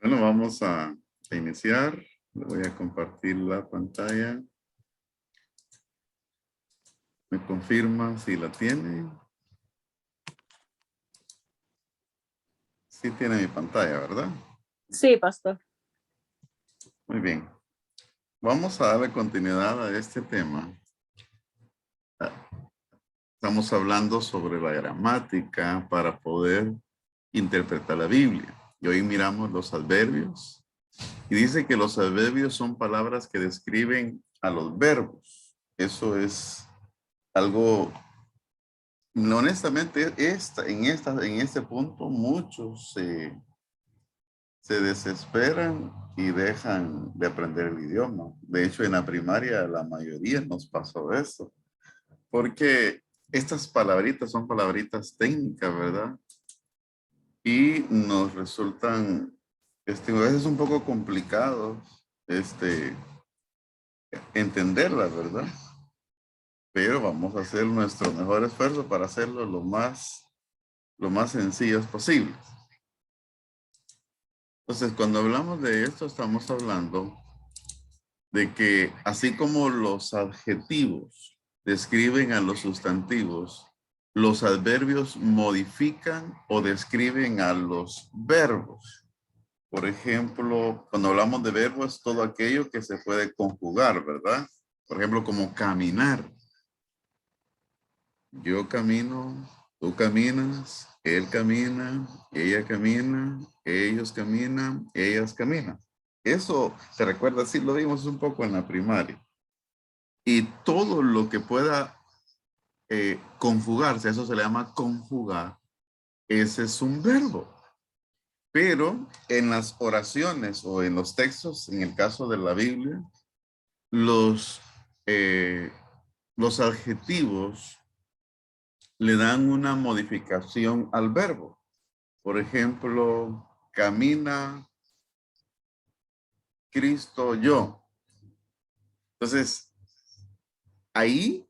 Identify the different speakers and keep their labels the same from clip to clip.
Speaker 1: Bueno, vamos a iniciar. Le voy a compartir la pantalla. ¿Me confirma si la tiene? Sí tiene mi pantalla, ¿verdad?
Speaker 2: Sí, pastor.
Speaker 1: Muy bien. Vamos a darle continuidad a este tema. Estamos hablando sobre la gramática para poder interpretar la Biblia. Y hoy miramos los adverbios. Y dice que los adverbios son palabras que describen a los verbos. Eso es algo, honestamente, en este punto muchos se desesperan y dejan de aprender el idioma. De hecho, en la primaria la mayoría nos pasó eso. Porque estas palabritas son palabritas técnicas, ¿verdad? Y nos resultan, a veces un poco complicado, entenderlas, ¿verdad? Pero vamos a hacer nuestro mejor esfuerzo para hacerlo lo más sencillo posible. Entonces, cuando hablamos de esto, estamos hablando de que así como los adjetivos describen a los sustantivos, los adverbios modifican o describen a los verbos. Por ejemplo, cuando hablamos de verbos, es todo aquello que se puede conjugar, ¿verdad? Por ejemplo, como caminar. Yo camino, tú caminas, él camina, ella camina, ellos caminan, ellas caminan. Eso, se recuerda, sí lo vimos un poco en la primaria. Y todo lo que pueda conjugarse, eso se le llama conjugar, ese es un verbo. Pero en las oraciones o en los textos, en el caso de la Biblia, los, los adjetivos le dan una modificación al verbo. Por ejemplo, camina Cristo yo. Entonces, ahí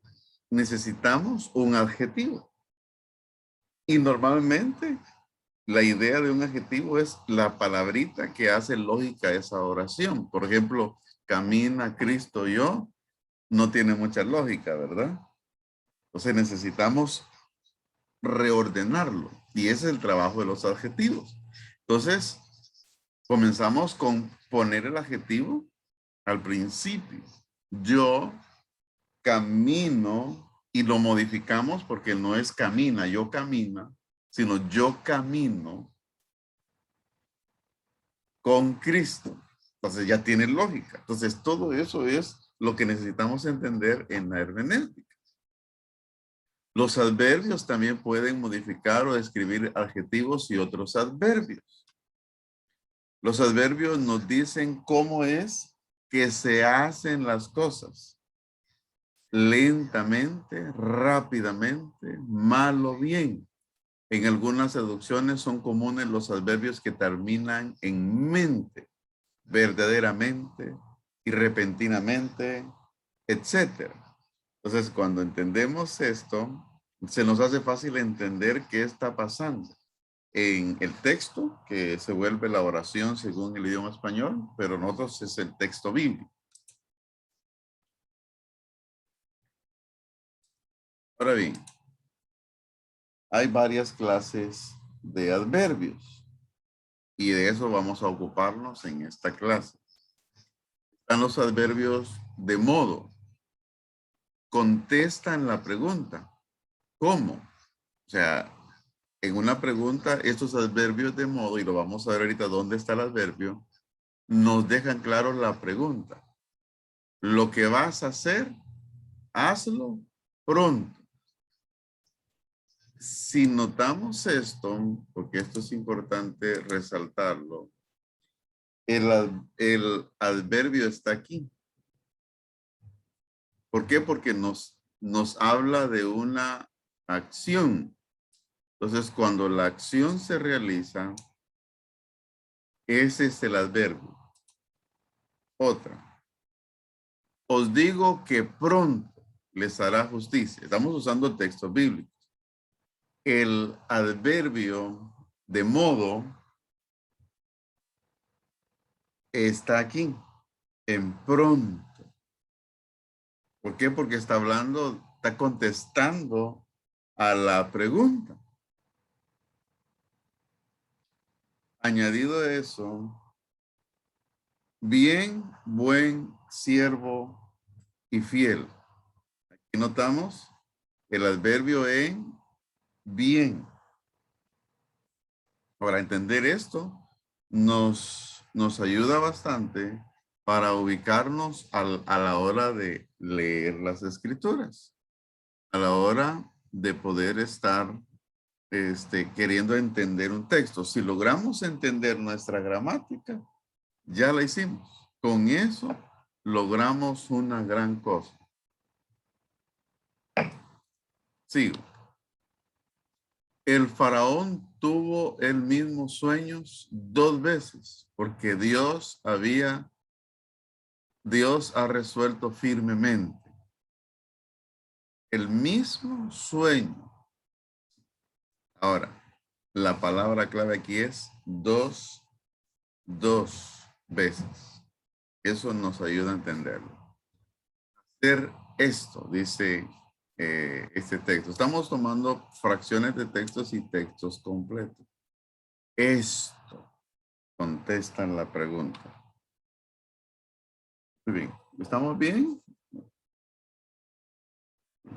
Speaker 1: necesitamos un adjetivo. Y normalmente la idea de un adjetivo es la palabrita que hace lógica a esa oración. Por ejemplo, camina Cristo yo, no tiene mucha lógica, ¿verdad? Entonces necesitamos reordenarlo. Y ese es el trabajo de los adjetivos. Entonces, comenzamos con poner el adjetivo al principio. Yo camino y lo modificamos porque no es camina, yo camina, sino yo camino con Cristo. Entonces ya tiene lógica. Entonces todo eso es lo que necesitamos entender en la hermenéutica. Los adverbios también pueden modificar o describir adjetivos y otros adverbios. Los adverbios nos dicen cómo es que se hacen las cosas. Lentamente, rápidamente, mal o bien. En algunas traducciones son comunes los adverbios que terminan en mente, verdaderamente y repentinamente, etc. Entonces, cuando entendemos esto, se nos hace fácil entender qué está pasando en el texto, que se vuelve la oración según el idioma español, pero nosotros es el texto bíblico. Ahora bien, hay varias clases de adverbios y de eso vamos a ocuparnos en esta clase. Están los adverbios de modo. Contestan la pregunta. ¿Cómo? O sea, en una pregunta, estos adverbios de modo, y lo vamos a ver ahorita dónde está el adverbio, nos dejan claro la pregunta. Lo que vas a hacer, hazlo pronto. Si notamos esto, porque esto es importante resaltarlo, el adverbio está aquí. ¿Por qué? Porque nos habla de una acción. Entonces, cuando la acción se realiza, ese es el adverbio. Otra. Os digo que pronto les hará justicia. Estamos usando textos bíblicos. El adverbio De modo, está aquí, en pronto. ¿Por qué? Porque está hablando, está contestando a la pregunta. Añadido eso, bien, buen, siervo y fiel. Aquí notamos el adverbio en bien. Para entender esto, nos ayuda bastante para ubicarnos a la hora de leer las escrituras, a la hora de poder estar queriendo entender un texto. Si logramos entender nuestra gramática, ya la hicimos. Con eso logramos una gran cosa. Sigo. El faraón tuvo el mismo sueños 2 veces, porque Dios ha resuelto firmemente. El mismo sueño. Ahora, la palabra clave aquí es dos veces. Eso nos ayuda a entenderlo. Hacer esto, dice este texto. Estamos tomando fracciones de textos y textos completos. Esto contestan la pregunta. Muy bien. ¿Estamos bien?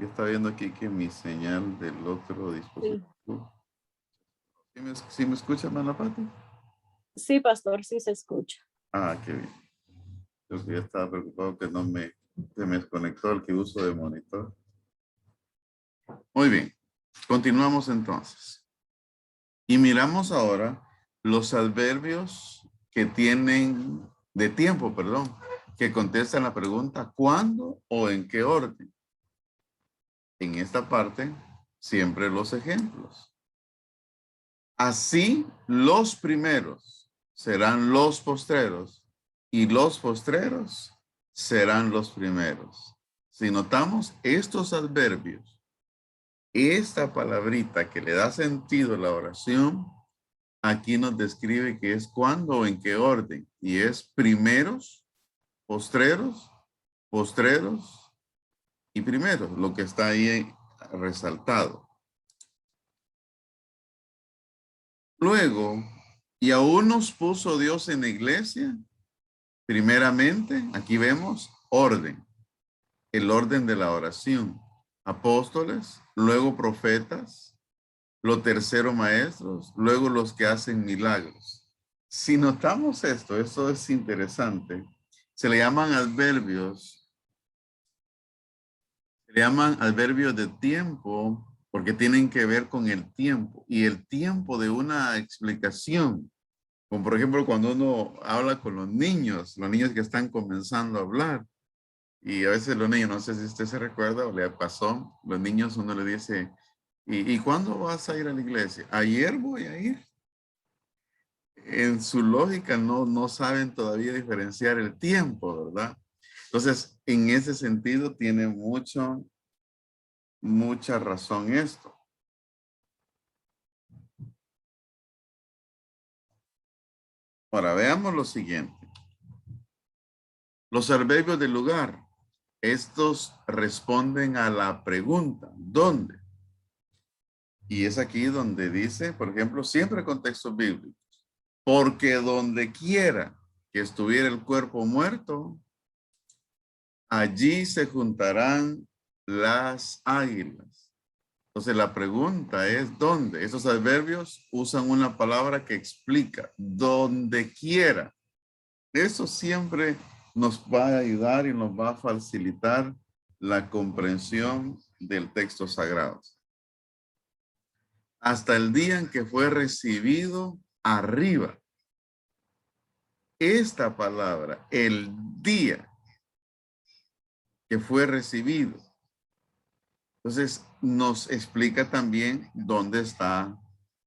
Speaker 1: Yo estaba viendo aquí que mi señal del otro dispositivo. ¿Sí me escucha, hermana Pati?
Speaker 2: Sí, pastor, sí se escucha.
Speaker 1: Ah, qué bien. Yo ya estaba preocupado que se me desconectó el que uso de monitor. Muy bien. Continuamos entonces. Y miramos ahora los adverbios que tienen de tiempo, perdón, que contestan la pregunta ¿cuándo o en qué orden? En esta parte, siempre los ejemplos. Así, los primeros serán los postreros y los postreros serán los primeros. Si notamos estos adverbios, esta palabrita que le da sentido a la oración, aquí nos describe que es cuándo o en qué orden. Y es primeros, postreros, postreros y primeros, lo que está ahí resaltado. Luego, y aún nos puso Dios en la iglesia, primeramente, aquí vemos orden, el orden de la oración. Apóstoles, luego profetas, lo tercero maestros, luego los que hacen milagros. Si notamos esto es interesante. Se le llaman adverbios de tiempo porque tienen que ver con el tiempo y el tiempo de una explicación. Como por ejemplo cuando uno habla con los niños que están comenzando a hablar. Y a veces los niños, no sé si usted se recuerda o le pasó, los niños uno le dice, ¿y cuándo vas a ir a la iglesia? Ayer voy a ir. En su lógica no saben todavía diferenciar el tiempo, ¿verdad? Entonces, en ese sentido tiene mucha razón esto. Ahora, veamos lo siguiente. Los adverbios del lugar. Estos responden a la pregunta, ¿dónde? Y es aquí donde dice, por ejemplo, siempre contextos bíblicos. Porque donde quiera que estuviera el cuerpo muerto, allí se juntarán las águilas. Entonces la pregunta es ¿dónde? Esos adverbios usan una palabra que explica donde quiera. Eso siempre nos va a ayudar y nos va a facilitar la comprensión del texto sagrado. Hasta el día en que fue recibido arriba. Esta palabra, el día que fue recibido. Entonces nos explica también dónde está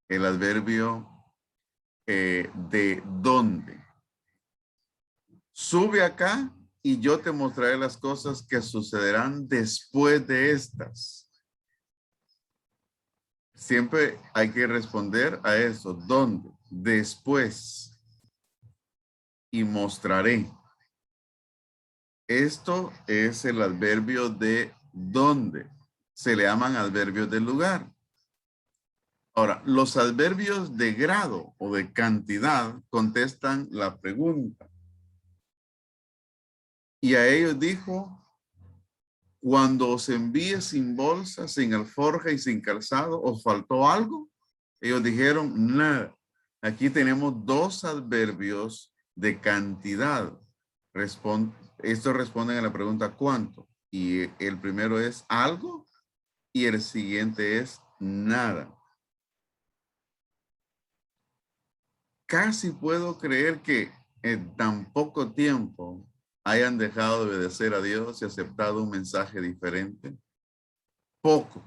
Speaker 1: el adverbio de dónde. Sube acá y yo te mostraré las cosas que sucederán después de estas. siempre hay que responder a eso. ¿Dónde? Después. Y mostraré. Esto es el adverbio de dónde. Se le llaman adverbios de lugar. Ahora, los adverbios de grado o de cantidad contestan la pregunta. Y a ellos dijo, cuando os envíe sin bolsa, sin alforja y sin calzado, ¿os faltó algo? Ellos dijeron, nada. Aquí tenemos dos adverbios de cantidad. Estos responden a la pregunta ¿cuánto? Y el primero es algo y el siguiente es nada. Casi puedo creer que en tan poco tiempo hayan dejado de obedecer a Dios y aceptado un mensaje diferente. Poco.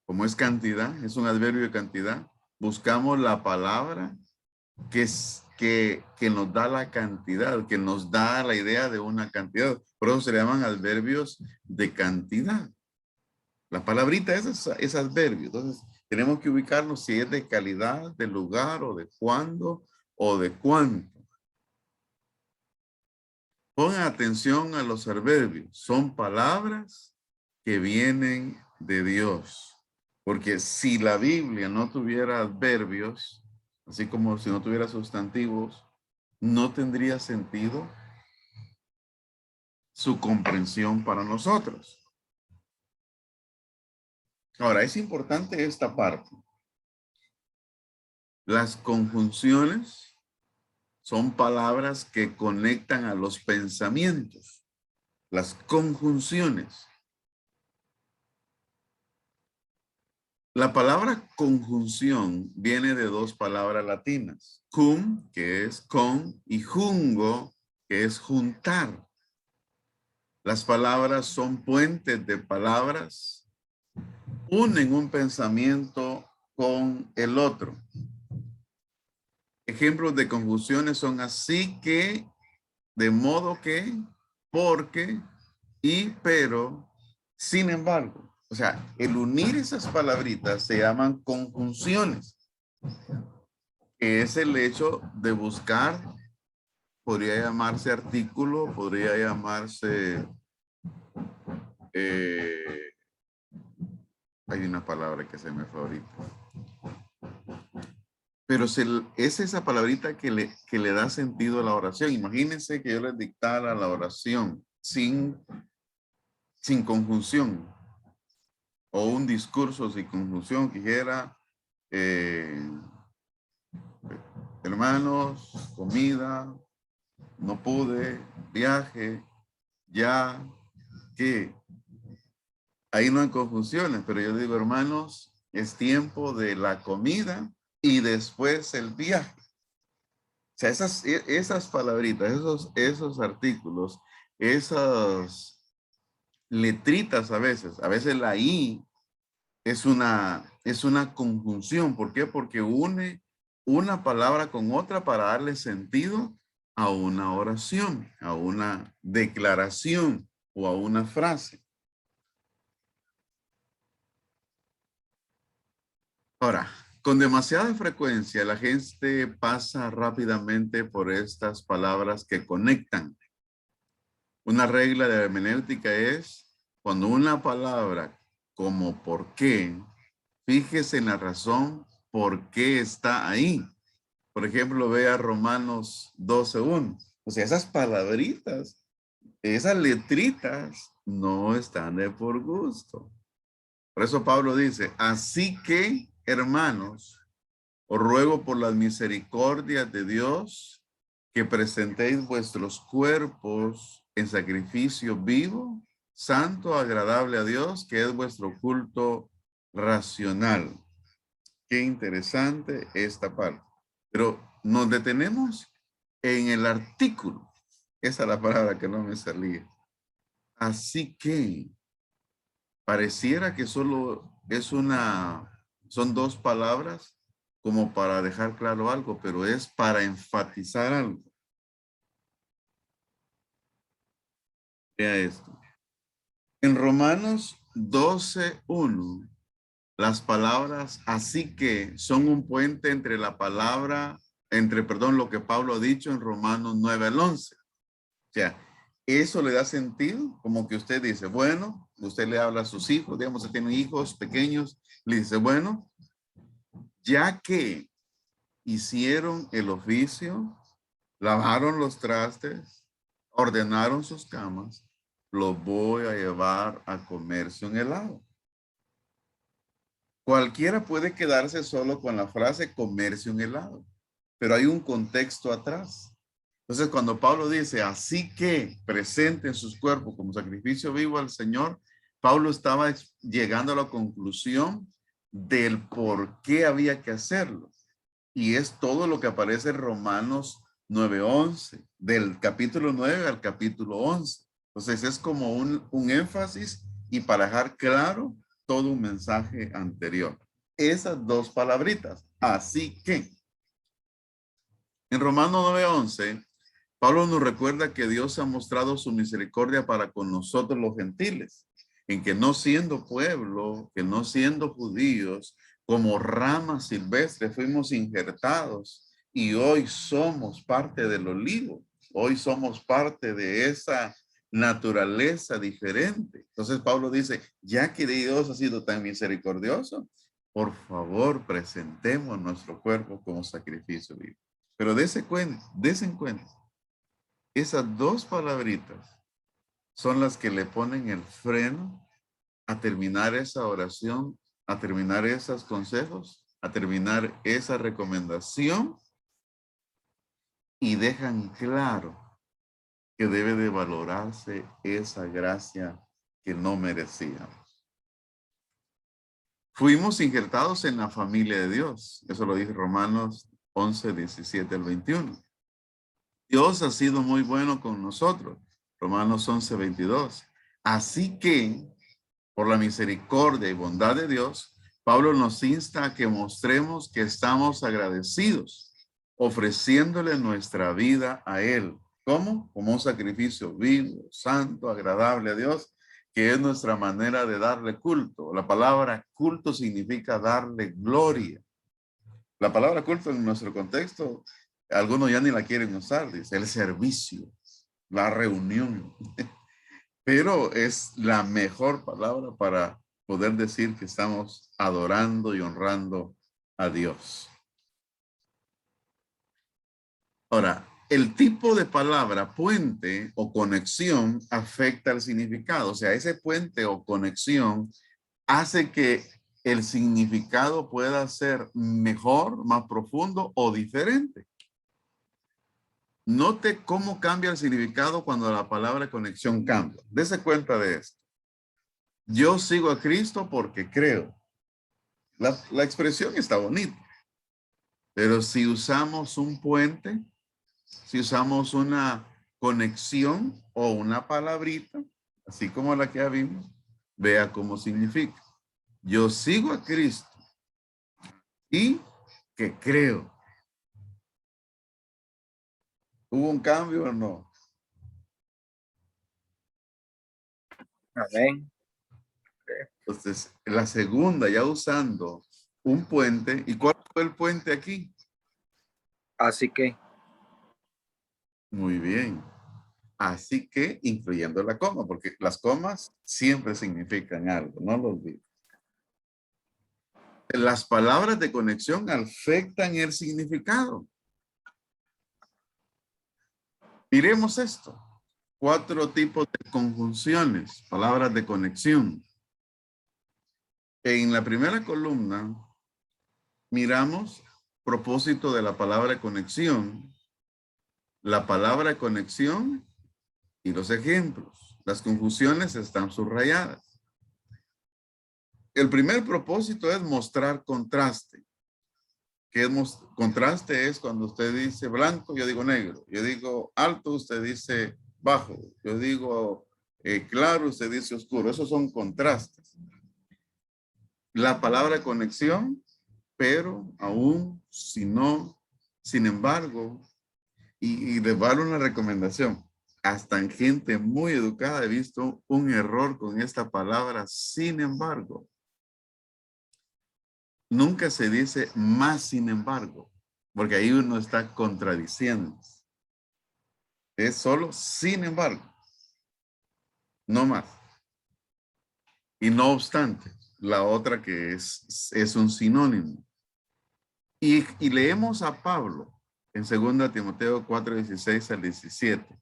Speaker 1: Como es cantidad, es un adverbio de cantidad. Buscamos la palabra que nos da la cantidad, que nos da la idea de una cantidad. Por eso se le llaman adverbios de cantidad. La palabrita es adverbio. Entonces, tenemos que ubicarnos si es de calidad, de lugar, o de cuándo, o de cuánto. Pongan atención a los adverbios. Son palabras que vienen de Dios. Porque si la Biblia no tuviera adverbios, así como si no tuviera sustantivos, no tendría sentido su comprensión para nosotros. Ahora, es importante esta parte. Las conjunciones son palabras que conectan a los pensamientos. Las conjunciones. La palabra conjunción viene de dos palabras latinas. Cum, que es con, y jungo, que es juntar. Las palabras son puentes de palabras. Unen un pensamiento con el otro. Ejemplos de conjunciones son así que, de modo que, porque, y, pero, sin embargo. O sea, el unir esas palabritas se llaman conjunciones. Es el hecho de buscar, podría llamarse artículo, podría llamarse, hay una palabra que se me fue ahorita. Pero es esa palabrita que le da sentido a la oración. Imagínense que yo les dictara la oración sin conjunción. O un discurso sin conjunción que dijera, hermanos, comida, no pude, viaje, ya, que ahí no hay conjunciones, pero yo digo, hermanos, es tiempo de la comida y después el viaje. O sea, esas palabritas, esos artículos, esas letritas a veces la I es una conjunción. ¿Por qué? Porque une una palabra con otra para darle sentido a una oración, a una declaración o a una frase. Ahora, con demasiada frecuencia la gente pasa rápidamente por estas palabras que conectan. Una regla de hermenéutica es cuando una palabra como por qué, fíjese en la razón por qué está ahí. Por ejemplo, vea Romanos 12:1. O sea, esas palabritas, esas letritas no están de por gusto. Por eso Pablo dice, así que, hermanos, os ruego por las misericordias de Dios que presentéis vuestros cuerpos en sacrificio vivo, santo, agradable a Dios, que es vuestro culto racional. Qué interesante esta parte. Pero nos detenemos en el artículo. Esa es la palabra que no me salía. Así que pareciera que solo son dos palabras como para dejar claro algo, pero es para enfatizar algo. Vea esto. En Romanos 12:1 Las palabras así que son un puente entre la palabra, lo que Pablo ha dicho en Romanos 9 al 11. O sea, eso le da sentido, como que usted dice, bueno, usted le habla a sus hijos, digamos, si tienen hijos pequeños, le dice, bueno, ya que hicieron el oficio, lavaron los trastes, ordenaron sus camas, los voy a llevar a comerse un helado. Cualquiera puede quedarse solo con la frase comerse un helado, pero hay un contexto atrás. Entonces, cuando Pablo dice, así que presenten sus cuerpos como sacrificio vivo al Señor, Pablo estaba llegando a la conclusión del por qué había que hacerlo. Y es todo lo que aparece en Romanos 9:11, del capítulo 9 al capítulo 11. Entonces, es como un énfasis y para dejar claro todo un mensaje anterior. Esas dos palabritas, así que. En Romanos 9:11, Pablo nos recuerda que Dios ha mostrado su misericordia para con nosotros los gentiles, en que no siendo pueblo, que no siendo judíos, como ramas silvestres fuimos injertados y hoy somos parte del olivo, hoy somos parte de esa naturaleza diferente. Entonces Pablo dice, ya que Dios ha sido tan misericordioso, por favor presentemos nuestro cuerpo como sacrificio vivo. Pero dese en cuenta, esas dos palabritas son las que le ponen el freno a terminar esa oración, a terminar esos consejos, a terminar esa recomendación y dejan claro que debe de valorarse esa gracia que no merecíamos. Fuimos injertados en la familia de Dios. Eso lo dice Romanos 11, 17 al 21. Dios ha sido muy bueno con nosotros. Romanos 11, 22. Así que, por la misericordia y bondad de Dios, Pablo nos insta a que mostremos que estamos agradecidos, ofreciéndole nuestra vida a Él. ¿Cómo? Como un sacrificio vivo, santo, agradable a Dios, que es nuestra manera de darle culto. La palabra culto significa darle gloria. La palabra culto en nuestro contexto, algunos ya ni la quieren usar, dice el servicio, la reunión. Pero es la mejor palabra para poder decir que estamos adorando y honrando a Dios. Ahora, el tipo de palabra puente o conexión afecta el significado. O sea, ese puente o conexión hace que el significado pueda ser mejor, más profundo o diferente. Note cómo cambia el significado cuando la palabra conexión cambia. Dese cuenta de esto. Yo sigo a Cristo porque creo. La expresión está bonita, pero si usamos un puente, si usamos una conexión o una palabrita, así como la que ya vimos, vea cómo significa. Yo sigo a Cristo y que creo. ¿Hubo un cambio o no?
Speaker 3: Amén.
Speaker 1: Entonces, la segunda, ya usando un puente. ¿Y cuál fue el puente aquí?
Speaker 3: Así que.
Speaker 1: Muy bien. Así que, incluyendo la coma, porque las comas siempre significan algo, no lo olvides. Las palabras de conexión afectan el significado. Miremos esto. 4 tipos de conjunciones, palabras de conexión. En la primera columna, miramos propósito de la palabra conexión, la palabra conexión y los ejemplos. Las conjunciones están subrayadas. El primer propósito es mostrar contraste. Contraste es cuando usted dice blanco, yo digo negro. Yo digo alto, usted dice bajo. Yo digo claro, usted dice oscuro. Esos son contrastes. La palabra conexión, pero aún, si no, sin embargo, y les va a dar una recomendación. Hasta en gente muy educada he visto un error con esta palabra, sin embargo. nunca se dice más sin embargo, porque ahí uno está contradiciendo. Es solo sin embargo, no más. Y no obstante, la otra que es un sinónimo. Y leemos a Pablo en 2 Timoteo 4:16 al 17.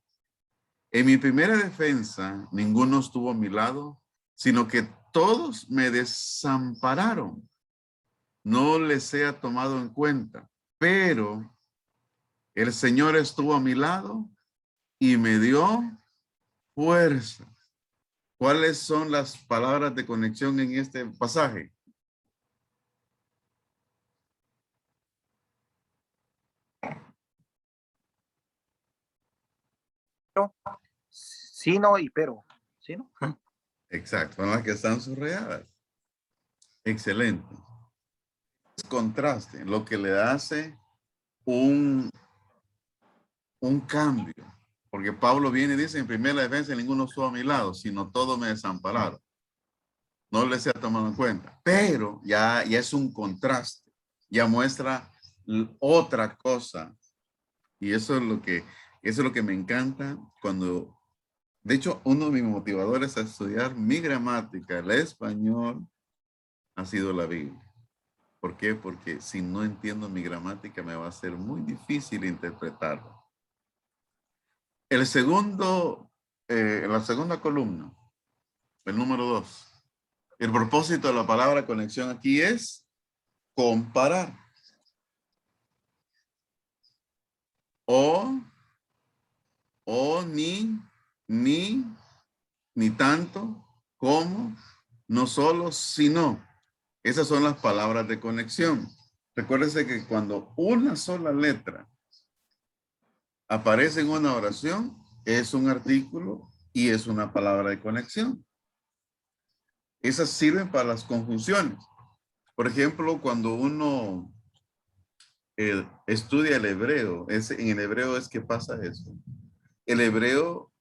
Speaker 1: En mi primera defensa, ninguno estuvo a mi lado, sino que todos me desampararon. No les sea tomado en cuenta, pero el Señor estuvo a mi lado y me dio fuerza. ¿Cuáles son las palabras de conexión en este pasaje?
Speaker 3: Sino y pero. ¿Sino?
Speaker 1: Exacto, son las que están subrayadas. Excelente. Es contraste, lo que le hace un cambio. Porque Pablo viene y dice, en primera defensa ninguno estuvo a mi lado, sino todos me desampararon. No les he tomado en cuenta. Pero ya es un contraste. Ya muestra otra cosa. Y eso es lo que me encanta cuando, de hecho, uno de mis motivadores a estudiar mi gramática, el español, ha sido la Biblia. ¿Por qué? Porque si no entiendo mi gramática me va a ser muy difícil interpretarla. El segundo, la segunda columna, el número 2. El propósito de la palabra conexión aquí es comparar. O ni tanto, como, no solo, sino. Esas son las palabras de conexión. Recuérdese que cuando una sola letra aparece en una oración, es un artículo y es una palabra de conexión. Esas sirven para las conjunciones. Por ejemplo, cuando uno estudia el hebreo, en el hebreo es que pasa eso. El hebreo,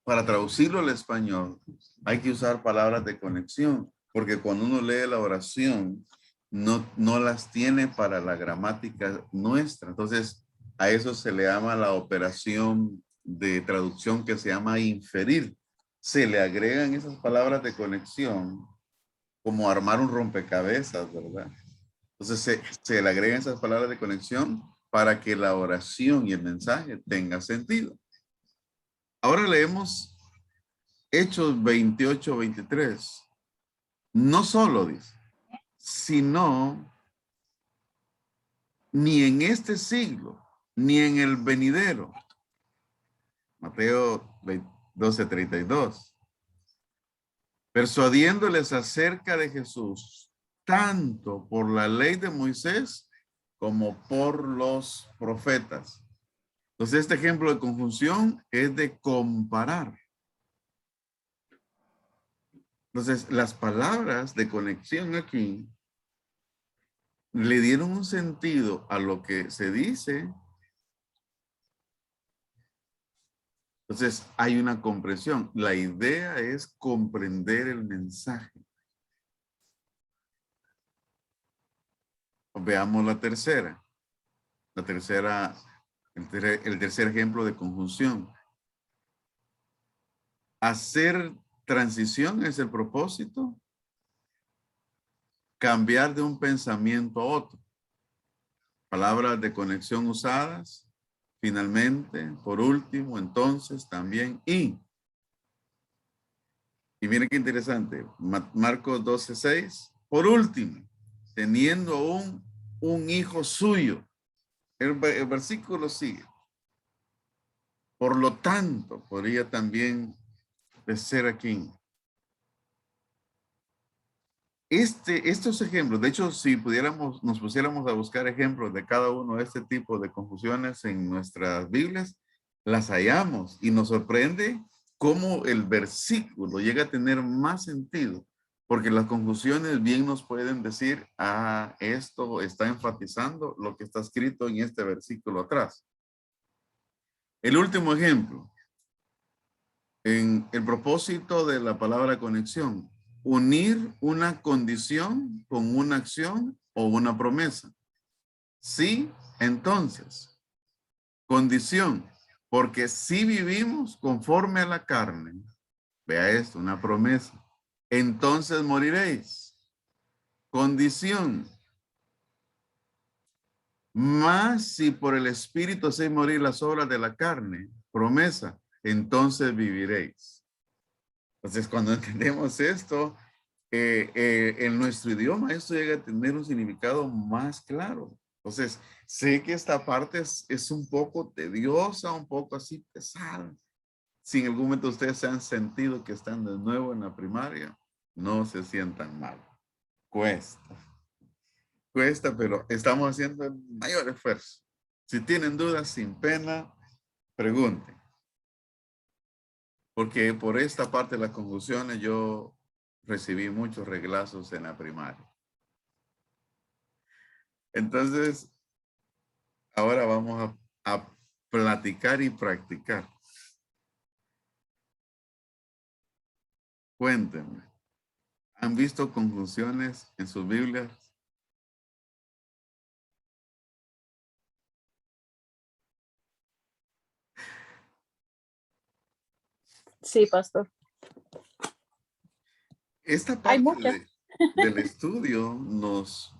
Speaker 1: para traducirlo al español, hay que usar palabras de conexión, porque cuando uno lee la oración, no las tiene para la gramática nuestra. Entonces, a eso se le llama la operación de traducción que se llama inferir. Se le agregan esas palabras de conexión como armar un rompecabezas, ¿verdad? Entonces, se le agregan esas palabras de conexión para que la oración y el mensaje tenga sentido. Ahora leemos Hechos 28-23. No solo dice, sino ni en este siglo, ni en el venidero. Mateo 12:32. Persuadiéndoles acerca de Jesús, tanto por la ley de Moisés como por los profetas. Entonces, este ejemplo de conjunción es de comparar. Entonces, las palabras de conexión aquí le dieron un sentido a lo que se dice. Entonces, hay una comprensión. La idea es comprender el mensaje. Veamos la tercera. La tercera, el tercer ejemplo de conjunción. Hacer transición es el propósito. Cambiar de un pensamiento a otro. Palabras de conexión usadas. Finalmente, por último, entonces, también y. Y miren qué interesante. Marcos 12:6. Por último, teniendo un hijo suyo. El versículo sigue. Por lo tanto, podría también ser aquí. Estos ejemplos, de hecho, si nos pusiéramos a buscar ejemplos de cada uno de este tipo de confusiones en nuestras Biblias, las hallamos y nos sorprende cómo el versículo llega a tener más sentido, porque las confusiones bien nos pueden decir, esto está enfatizando lo que está escrito en este versículo atrás. El último ejemplo, en el propósito de la palabra conexión, unir una condición con una acción o una promesa? Sí, entonces, condición, porque si vivimos conforme a la carne, vea esto, una promesa, entonces moriréis. Condición, más si por el Espíritu hacéis morir las obras de la carne, promesa, entonces viviréis. Entonces, cuando entendemos esto, en nuestro idioma, esto llega a tener un significado más claro. Entonces, sé que esta parte es un poco tediosa, un poco así pesada. Si en algún momento ustedes se han sentido que están de nuevo en la primaria, no se sientan mal. Cuesta. Cuesta, pero estamos haciendo el mayor esfuerzo. Si tienen dudas, sin pena, pregunten. Porque por esta parte de las confusiones yo recibí muchos reglazos en la primaria. Entonces, ahora vamos a platicar y practicar. Cuéntenme, ¿han visto confusiones en sus Biblias?
Speaker 2: Sí, pastor.
Speaker 1: Esta
Speaker 2: Hay
Speaker 1: parte
Speaker 2: muchas.
Speaker 1: del estudio nos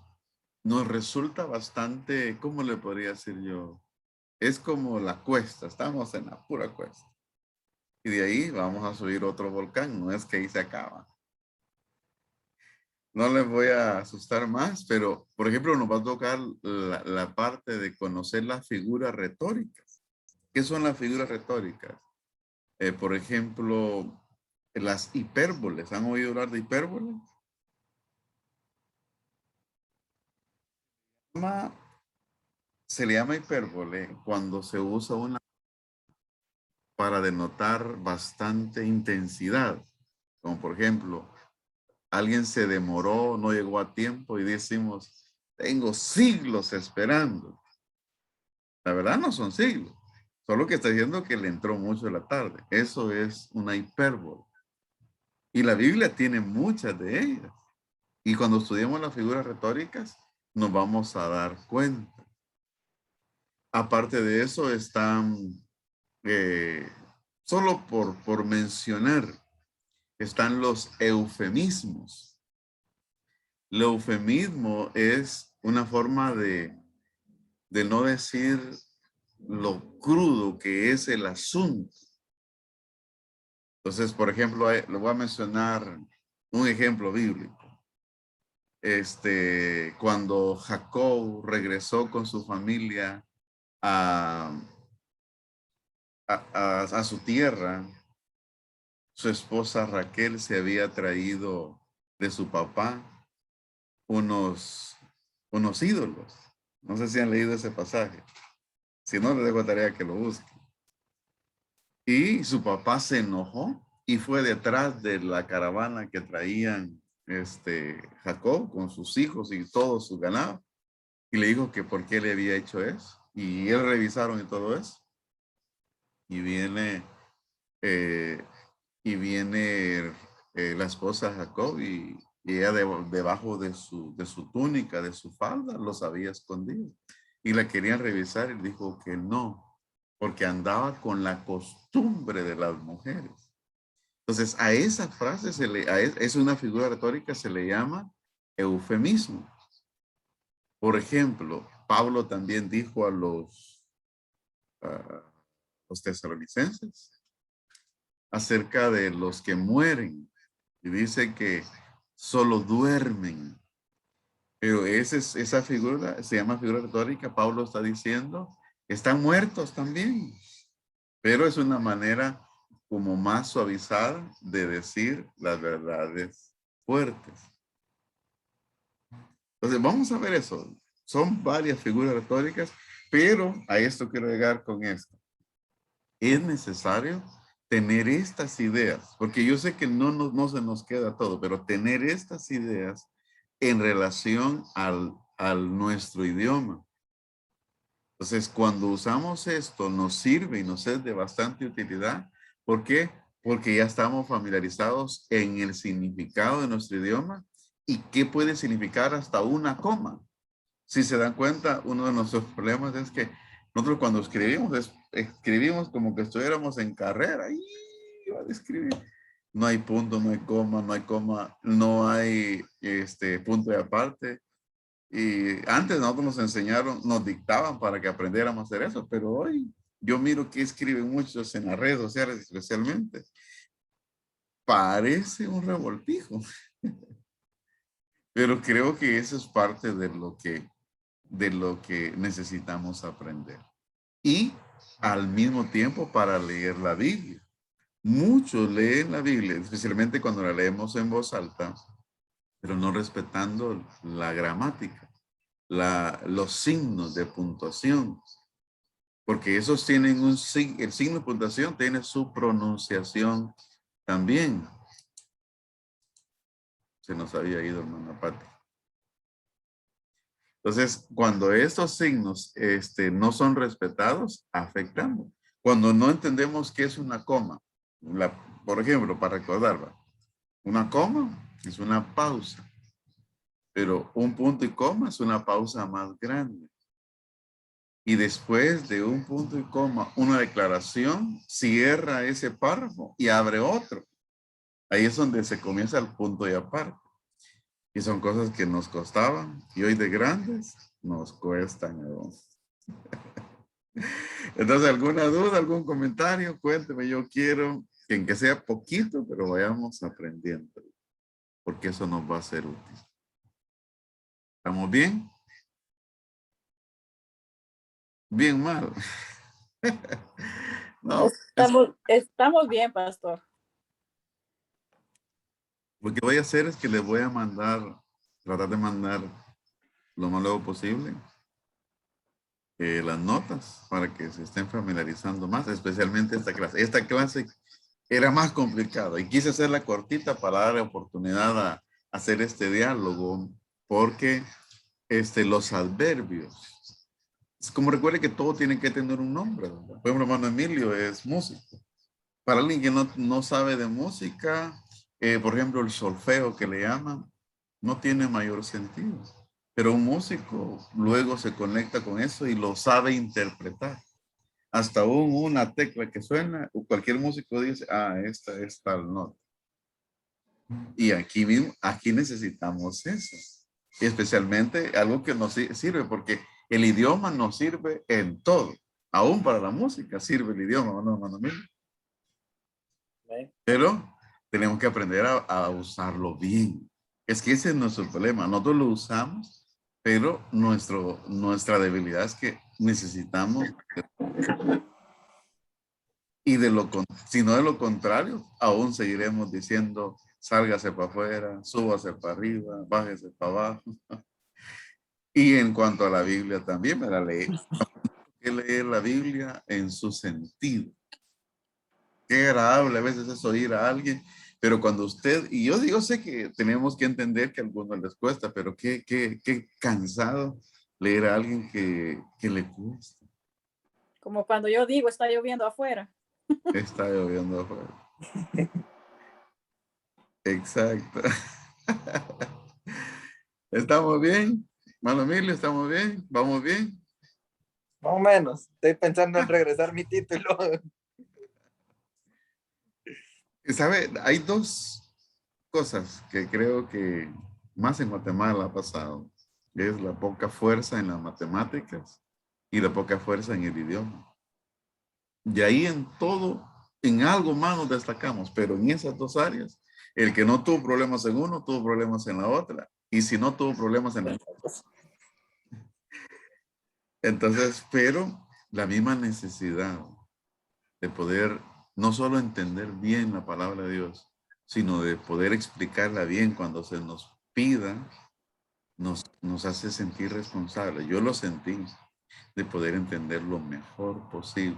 Speaker 1: resulta bastante, ¿cómo le podría decir yo? Es como la cuesta, estamos en la pura cuesta. Y de ahí vamos a subir otro volcán, no es que ahí se acaba. No les voy a asustar más, pero por ejemplo nos va a tocar la parte de conocer las figuras retóricas. ¿Qué son las figuras retóricas? Por ejemplo, las hipérboles. ¿Han oído hablar de hipérboles? Se le llama hipérbole cuando se usa una para denotar bastante intensidad. Como por ejemplo, alguien se demoró, no llegó a tiempo y decimos, tengo siglos esperando. La verdad no son siglos, solo que está diciendo que le entró mucho de la tarde. Eso es una hipérbole. Y la Biblia tiene muchas de ellas. Y cuando estudiamos las figuras retóricas, nos vamos a dar cuenta. Aparte de eso, están, solo por mencionar, están los eufemismos. El eufemismo es una forma de no decir lo crudo que es el asunto. Entonces, por ejemplo, le voy a mencionar un ejemplo bíblico. Cuando Jacob regresó con su familia a su tierra, su esposa Raquel se había traído de su papá unos ídolos. No sé si han leído ese pasaje. Si no, les dejo tarea que lo busquen. Y su papá se enojó y fue detrás de la caravana que traían Jacob con sus hijos y todo su ganado. Y le dijo que por qué le había hecho eso. Y él revisaron y todo eso. Y viene, eh, la esposa de Jacob y ella debajo de su túnica, de su falda, los había escondido. Y la querían revisar y dijo que no, porque andaba con la costumbre de las mujeres. Entonces, a esa frase es una figura retórica, se le llama eufemismo. Por ejemplo, Pablo también dijo a los tesalonicenses acerca de los que mueren y dice que solo duermen. Pero esa figura se llama figura retórica. Pablo está diciendo, están muertos también, pero es una manera como más suavizada de decir las verdades fuertes. Entonces, vamos a ver eso. Son varias figuras retóricas, pero a esto quiero llegar con esto. Es necesario tener estas ideas, porque yo sé que no se nos queda todo, pero tener estas ideas en relación al nuestro idioma. Entonces, cuando usamos esto, nos sirve y nos es de bastante utilidad. ¿Por qué? Porque ya estamos familiarizados en el significado de nuestro idioma ¿Y qué puede significar hasta una coma? Si se dan cuenta, uno de nuestros problemas es que nosotros cuando escribimos, escribimos como que estuviéramos en carrera. Y iba a escribir. No hay punto, no hay coma, no hay punto de aparte. Y antes nosotros nos enseñaron, nos dictaban para que aprendiéramos a hacer eso, pero hoy yo miro que escriben muchos en las redes sociales especialmente. Parece un revoltijo, pero creo que eso es parte de lo que necesitamos aprender. Y al mismo tiempo para leer la Biblia. Muchos leen la Biblia, especialmente cuando la leemos en voz alta, pero no respetando la gramática, los signos de puntuación, porque esos tienen el signo de puntuación tiene su pronunciación también. Se nos había ido, hermana Pati. Entonces, cuando estos signos no son respetados, afectamos. Cuando no entendemos qué es una coma, por ejemplo, para recordarla, una coma es una pausa, pero un punto y coma es una pausa más grande. Y después de un punto y coma, una declaración cierra ese párrafo y abre otro. Ahí es donde se comienza el punto y aparte. Y son cosas que nos costaban y hoy de grandes nos cuestan. Entonces, ¿alguna duda, algún comentario? Cuénteme, yo quiero que sea poquito, pero vayamos aprendiendo, porque eso nos va a ser útil. ¿Estamos bien? Bien mal. No,
Speaker 2: Estamos bien, pastor.
Speaker 1: lo que voy a hacer es que les voy a mandar, tratar de mandar lo más luego posible las notas para que se estén familiarizando más, especialmente esta clase. Esta clase era más complicada y quise hacerla cortita para darle oportunidad a hacer este diálogo porque los adverbios, es como recuerde que todo tiene que tener un nombre, ¿verdad? Por ejemplo, hermano Emilio es músico. Para alguien que no sabe de música, por ejemplo, el solfeo que le llaman, no tiene mayor sentido. Pero un músico luego se conecta con eso y lo sabe interpretar. Hasta una tecla que suena, cualquier músico dice, esta es tal nota. Y aquí mismo, aquí necesitamos eso. Y especialmente algo que nos sirve, porque el idioma nos sirve en todo. Aún para la música sirve el idioma, ¿no, hermano mío? Pero tenemos que aprender a usarlo bien. Es que ese es nuestro problema. Nosotros lo usamos, pero nuestra debilidad es que necesitamos, y si no de lo contrario, aún seguiremos diciendo, sálgase para afuera, súbase para arriba, bájese para abajo. Y en cuanto a la Biblia también, me la leí. Hay que leer la Biblia en su sentido. Qué agradable a veces es oír a alguien, pero cuando usted, y yo digo, sé que tenemos que entender que a algunos les cuesta, pero qué cansado leer a alguien que le cuesta.
Speaker 2: Como cuando yo digo, está lloviendo afuera.
Speaker 1: Está lloviendo afuera. Exacto. ¿Estamos bien? Mano Emilio, ¿estamos bien? ¿Vamos bien?
Speaker 3: Más o menos. Estoy pensando en regresar mi título.
Speaker 1: ¿Sabe? Hay dos cosas que creo que más en Guatemala ha pasado. Es la poca fuerza en las matemáticas y la poca fuerza en el idioma. Y ahí en todo, en algo más nos destacamos, pero en esas dos áreas, el que no tuvo problemas en uno, tuvo problemas en la otra. Y si no tuvo problemas en la otra. Entonces, pero la misma necesidad de poder no solo entender bien la palabra de Dios, sino de poder explicarla bien cuando se nos pida, nos hace sentir responsables. Yo lo sentí, de poder entender lo mejor posible,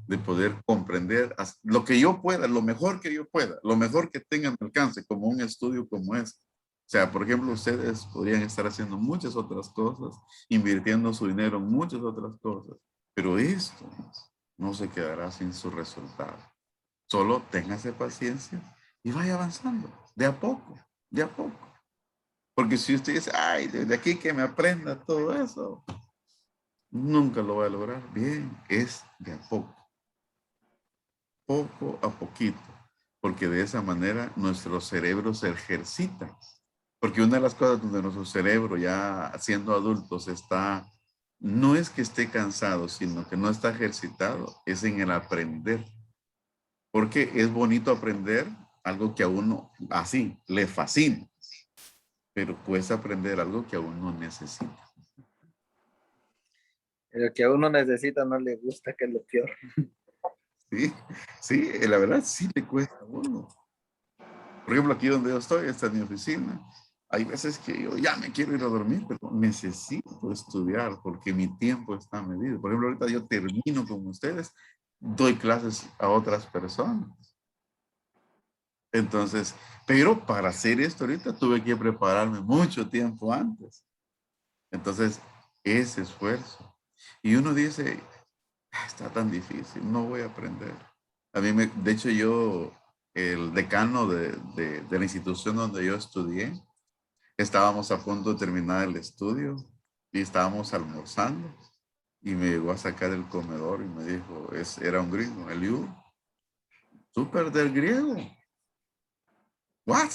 Speaker 1: de poder comprender lo que yo pueda, lo mejor que yo pueda, lo mejor que tenga mi alcance, como un estudio como este. O sea, por ejemplo, ustedes podrían estar haciendo muchas otras cosas, invirtiendo su dinero en muchas otras cosas, pero esto no se quedará sin su resultado. Solo téngase paciencia y vaya avanzando, de a poco, de a poco. Porque si usted dice, ay, desde aquí que me aprenda todo eso, nunca lo va a lograr. Bien, es de a poco. Poco a poquito, porque de esa manera nuestro cerebro se ejercita. Porque una de las cosas donde nuestro cerebro ya siendo adultos está, no es que esté cansado, sino que no está ejercitado, es en el aprender. Porque es bonito aprender algo que a uno así le fascina, pero puedes aprender algo que a uno necesita.
Speaker 3: Lo que a uno necesita no le gusta, que es lo peor.
Speaker 1: Sí, sí, la verdad sí le cuesta a uno. Por ejemplo, aquí donde yo estoy, esta es mi oficina. Hay veces que yo ya me quiero ir a dormir, pero necesito estudiar porque mi tiempo está medido. Por ejemplo, ahorita yo termino con ustedes, doy clases a otras personas. Entonces, pero para hacer esto ahorita tuve que prepararme mucho tiempo antes. Entonces, ese esfuerzo. Y uno dice, "Ah, está tan difícil, no voy a aprender". A mí, de hecho, yo, el decano de la institución donde yo estudié, estábamos a punto de terminar el estudio y estábamos almorzando y me llegó a sacar del comedor y me dijo, era un gringo, Eliú, súper del griego. What?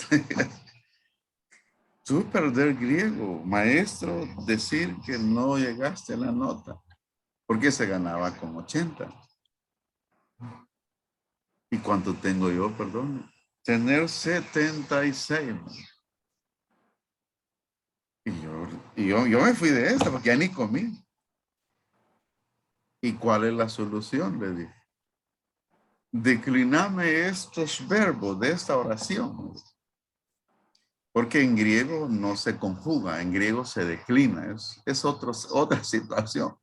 Speaker 1: Súper del griego, maestro, decir que no llegaste a la nota, porque se ganaba con 80. ¿Y cuánto tengo yo, perdón? Tener 76. Y yo me fui de esta porque ya ni comí. ¿Y cuál es la solución? Le dije. Decliname estos verbos de esta oración. Porque en griego no se conjuga, en griego se declina. Es otra situación.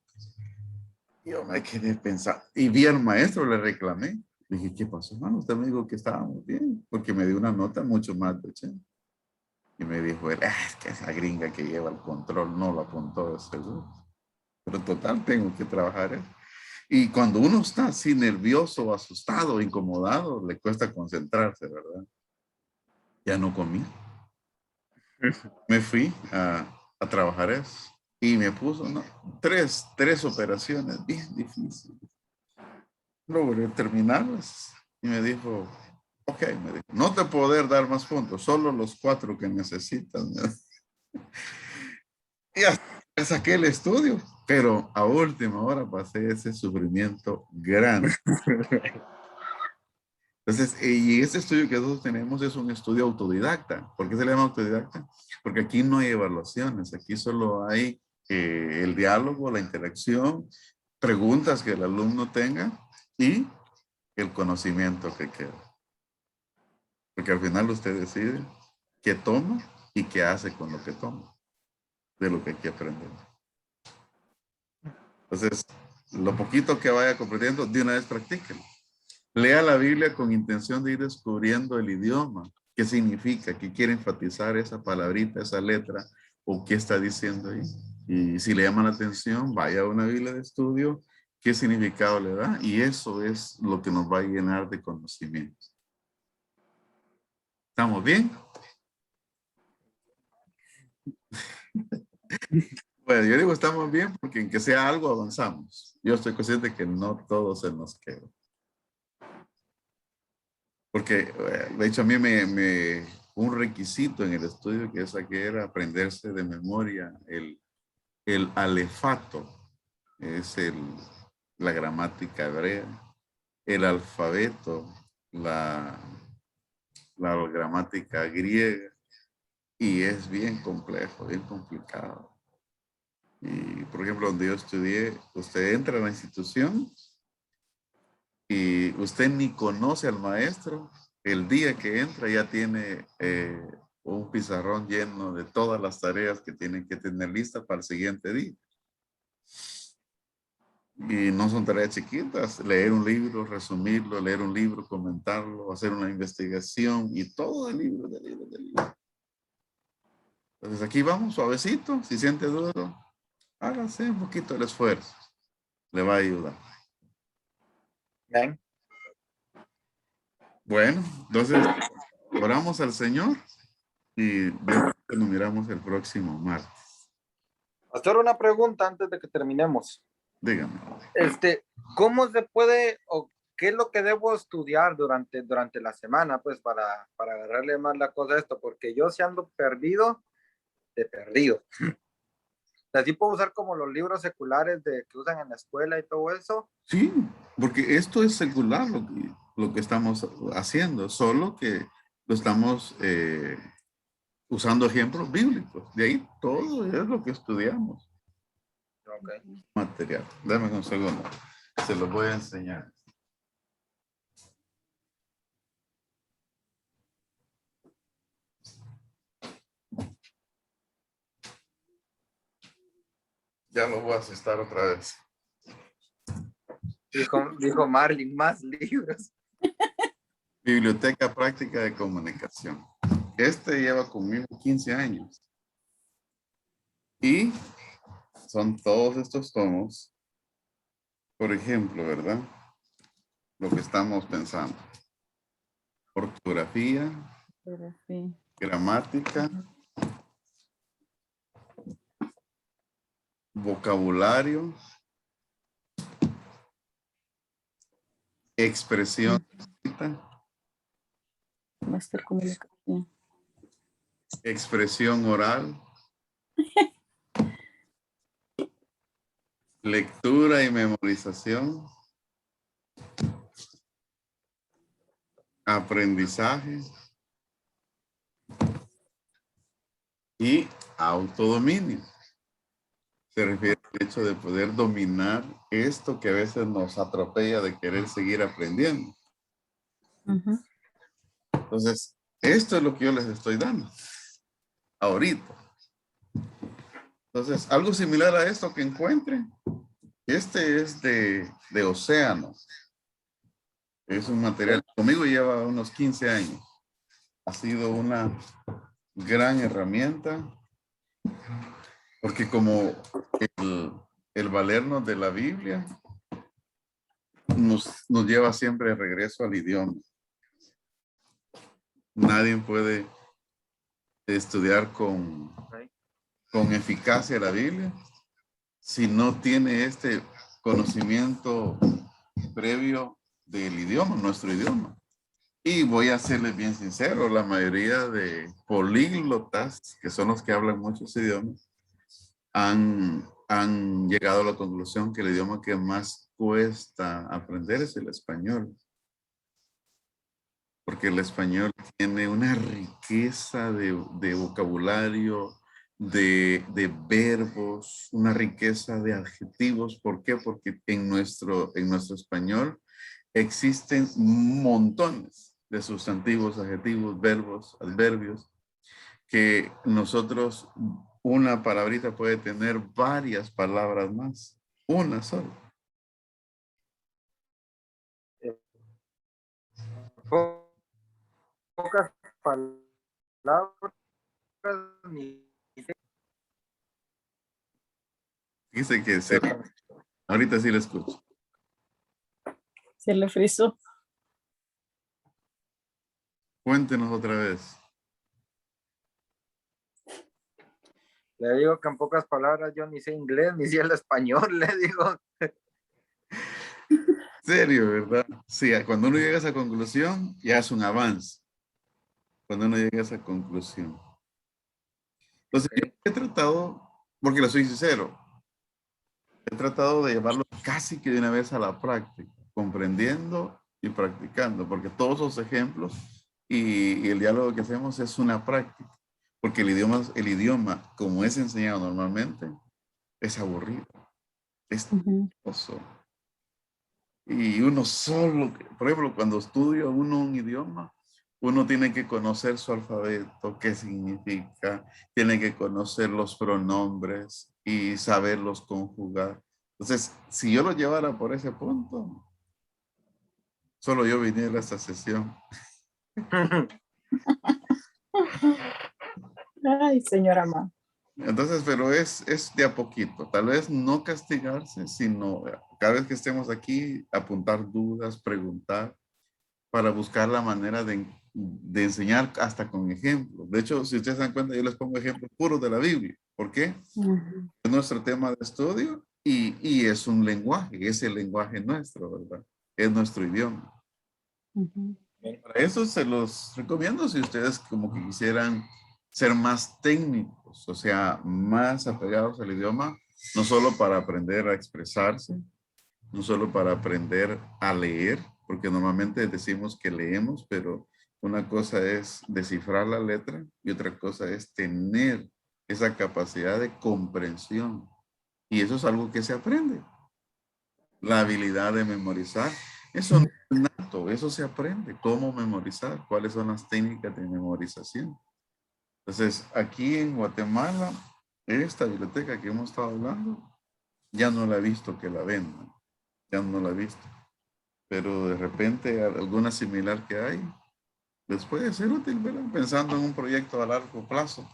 Speaker 1: Yo me quedé pensando. Y vi al maestro, le reclamé. Le dije, ¿qué pasó, hermano? Usted me dijo que estábamos bien, porque me dio una nota mucho más de 80. Y me dijo él, es que esa gringa que lleva el control no lo apuntó de seguro. Pero en total tengo que trabajar eso. Y cuando uno está así nervioso, asustado, incomodado, le cuesta concentrarse, ¿verdad? Ya no comí. Me fui a trabajar eso. Y me puso, ¿no? Tres operaciones bien difíciles. Logré terminarlas. Y me dijo, ok, me dijo, no te poder dar más puntos, solo los 4 que necesitas. Y hasta saqué el estudio, pero a última hora pasé ese sufrimiento grande. Entonces, y este estudio que nosotros tenemos es un estudio autodidacta. ¿Por qué se le llama autodidacta? Porque aquí no hay evaluaciones, aquí solo hay el diálogo, la interacción, preguntas que el alumno tenga y el conocimiento que queda. Porque al final usted decide qué toma y qué hace con lo que toma, de lo que hay que aprender. Entonces, lo poquito que vaya comprendiendo, de una vez practíquelo. Lea la Biblia con intención de ir descubriendo el idioma. ¿Qué significa? ¿Qué quiere enfatizar esa palabrita, esa letra? ¿O qué está diciendo ahí? Y si le llama la atención, vaya a una Biblia de estudio. ¿Qué significado le da? Y eso es lo que nos va a llenar de conocimiento. ¿Estamos bien? Bueno, yo digo estamos bien porque en que sea algo avanzamos. Yo estoy consciente que no todo se nos queda. Porque, de hecho, a mí un requisito en el estudio que saqué era aprenderse de memoria el alefato, es la gramática hebrea, el alfabeto, la gramática griega, y es bien complejo, bien complicado. Y, por ejemplo, donde yo estudié, usted entra a la institución y usted ni conoce al maestro, el día que entra ya tiene un pizarrón lleno de todas las tareas que tienen que tener lista para el siguiente día. Y no son tareas chiquitas, leer un libro, resumirlo, leer un libro, comentarlo, hacer una investigación y todo el libro, del libro, del libro. Entonces aquí vamos suavecito, si siente duro, hágase un poquito el esfuerzo, le va a ayudar.
Speaker 3: Bien.
Speaker 1: Bueno, entonces oramos al Señor Y vemos que nos miramos el próximo martes.
Speaker 3: Pastor, una pregunta antes de que terminemos.
Speaker 1: Dígame.
Speaker 3: ¿Cómo se puede o qué es lo que debo estudiar durante la semana, pues, para agarrarle más la cosa a esto? Porque yo si ando perdido, de perdido. Así puedo usar como los libros seculares que usan en la escuela y todo eso.
Speaker 1: Sí, porque esto es secular lo que estamos haciendo, solo que lo estamos usando ejemplos bíblicos. De ahí todo es lo que estudiamos.
Speaker 3: Okay.
Speaker 1: Material. Dame un segundo. Se lo voy a enseñar. Ya lo voy a asistar otra vez.
Speaker 3: Dijo Marlin, más libros.
Speaker 1: Biblioteca Práctica de Comunicación. Este lleva conmigo 15 años. Y son todos estos tomos. Por ejemplo, ¿verdad? Lo que estamos pensando. Ortografía,
Speaker 2: Pero sí.
Speaker 1: gramática, vocabulario, expresión,
Speaker 2: Máster comunicación.
Speaker 1: expresión oral, lectura y memorización, aprendizaje y autodominio. Se refiere al hecho de poder dominar esto que a veces nos atropella de querer seguir aprendiendo.
Speaker 2: Ujú.
Speaker 1: Entonces, esto es lo que yo les estoy dando ahorita. Entonces, algo similar a esto que encuentren. Este es de océanos. Es un material, conmigo lleva unos 15 años. Ha sido una gran herramienta porque como el valernos de la Biblia nos lleva siempre de regreso al idioma. Nadie puede estudiar con eficacia la Biblia si no tiene este conocimiento previo del idioma, nuestro idioma. Y voy a serles bien sincero, la mayoría de políglotas, que son los que hablan muchos idiomas, han llegado a la conclusión que el idioma que más cuesta aprender es el español. Porque el español tiene una riqueza de vocabulario, de verbos, una riqueza de adjetivos. ¿Por qué? Porque en nuestro español existen montones de sustantivos, adjetivos, verbos, adverbios, que nosotros, una palabrita puede tener varias palabras más, una sola.
Speaker 3: Pocas palabras.
Speaker 1: Dice que ahorita sí le escucho.
Speaker 2: Se le frizó.
Speaker 1: Cuéntenos otra vez.
Speaker 3: Le digo que en pocas palabras yo ni sé inglés, ni sé el español, le digo.
Speaker 1: Serio, ¿verdad? Sí, cuando uno llega a esa conclusión, ya es un avance. Cuando uno llega a esa conclusión. Entonces,
Speaker 3: Okay.
Speaker 1: yo he tratado, porque le soy sincero, he tratado de llevarlo casi que de una vez a la práctica, comprendiendo y practicando, porque todos esos ejemplos y el diálogo que hacemos es una práctica, porque el idioma, como es enseñado normalmente, es aburrido, es tedioso. Y uno solo, por ejemplo, cuando estudia uno un idioma, uno tiene que conocer su alfabeto, qué significa, tiene que conocer los pronombres y saberlos conjugar. Entonces, si yo lo llevara por ese punto, solo yo viniera a esta sesión.
Speaker 2: Ay, señora Ma.
Speaker 1: Entonces, pero es de a poquito. Tal vez no castigarse, sino cada vez que estemos aquí, apuntar dudas, preguntar, para buscar la manera de de enseñar hasta con ejemplos. De hecho, si ustedes se dan cuenta, yo les pongo ejemplos puros de la Biblia. ¿Por qué?
Speaker 2: Ujú.
Speaker 1: Es nuestro tema de estudio y es un lenguaje, es el lenguaje nuestro, ¿verdad? Es nuestro idioma.
Speaker 2: Ujú.
Speaker 1: Para eso se los recomiendo si ustedes como que quisieran ser más técnicos, o sea, más apegados al idioma, no solo para aprender a expresarse, no solo para aprender a leer, porque normalmente decimos que leemos, pero una cosa es descifrar la letra y otra cosa es tener esa capacidad de comprensión. Y eso es algo que se aprende. La habilidad de memorizar, eso no es nato, eso se aprende. ¿Cómo memorizar? ¿Cuáles son las técnicas de memorización? Entonces, aquí en Guatemala, esta biblioteca que hemos estado hablando, ya no la he visto que la vendan. Ya no la he visto. Pero de repente alguna similar que hay, les puede ser útil, ¿verdad? Pensando en un proyecto a largo plazo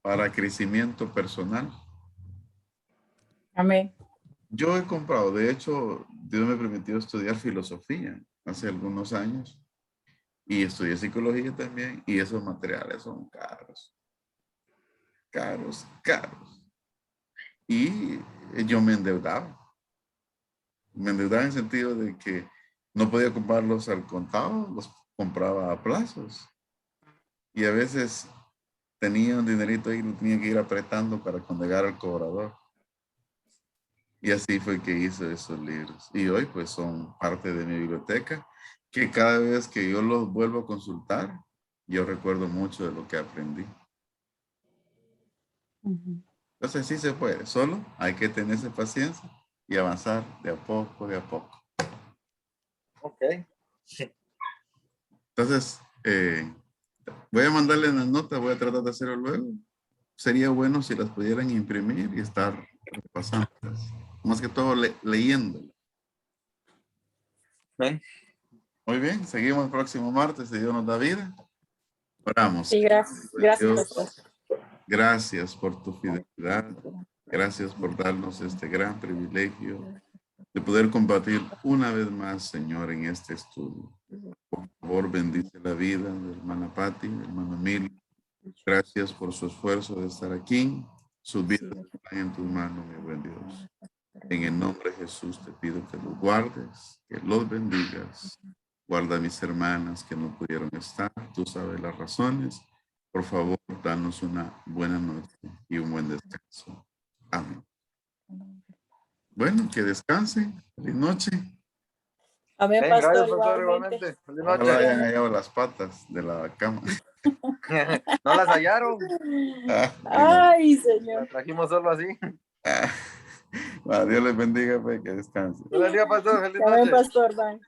Speaker 1: para crecimiento personal.
Speaker 2: Amén.
Speaker 1: Yo he comprado, de hecho, Dios me permitió estudiar filosofía hace algunos años y estudié psicología también y esos materiales son caros, caros, caros. Y yo me endeudaba en el sentido de que no podía comprarlos al contado, los compraba a plazos y a veces tenía un dinerito ahí, lo tenía que ir apretando para cuando llegara al cobrador. Y así fue que hice esos libros. Y hoy pues son parte de mi biblioteca, que cada vez que yo los vuelvo a consultar, yo recuerdo mucho de lo que aprendí.
Speaker 2: Ujú.
Speaker 1: Entonces sí se puede, solo hay que tenerse paciencia y avanzar de a poco, de a poco.
Speaker 3: Ok.
Speaker 1: Entonces, voy a mandarle las notas, voy a tratar de hacerlo luego. Sería bueno si las pudieran imprimir y estar repasándolas. Más que todo leyéndolas.
Speaker 3: Amén.
Speaker 1: Muy bien, seguimos el próximo martes, si Dios nos da vida. Oramos.
Speaker 2: Sí, gracias. Gracias, pastor.
Speaker 1: Dios, gracias por tu fidelidad. Gracias por darnos este gran privilegio de poder compartir una vez más, Señor, en este estudio. Por favor, bendice la vida de hermana Patti, hermano Emilio. Gracias por su esfuerzo de estar aquí. Sus vidas están en tus manos, mi buen Dios. En el nombre de Jesús te pido que los guardes, que los bendigas. Guarda a mis hermanas que no pudieron estar. Tú sabes las razones. Por favor, danos una buena noche y un buen descanso. Amén. Bueno, que descansen. Feliz noche.
Speaker 2: Amén,
Speaker 3: Bien,
Speaker 2: pastor,
Speaker 3: gracias, pastor,
Speaker 2: igualmente.
Speaker 3: igualmente. Feliz
Speaker 1: Ojalá
Speaker 3: noche.
Speaker 1: hayan hallado las patas de la cama.
Speaker 3: ¿No las hallaron?
Speaker 2: Ay, Señor.
Speaker 3: Las trajimos solo así.
Speaker 1: Bueno, Dios les bendiga, pues, que descansen.
Speaker 3: Buenos días, pastor. Feliz
Speaker 2: Amén,
Speaker 3: noche.
Speaker 2: pastor. Bye.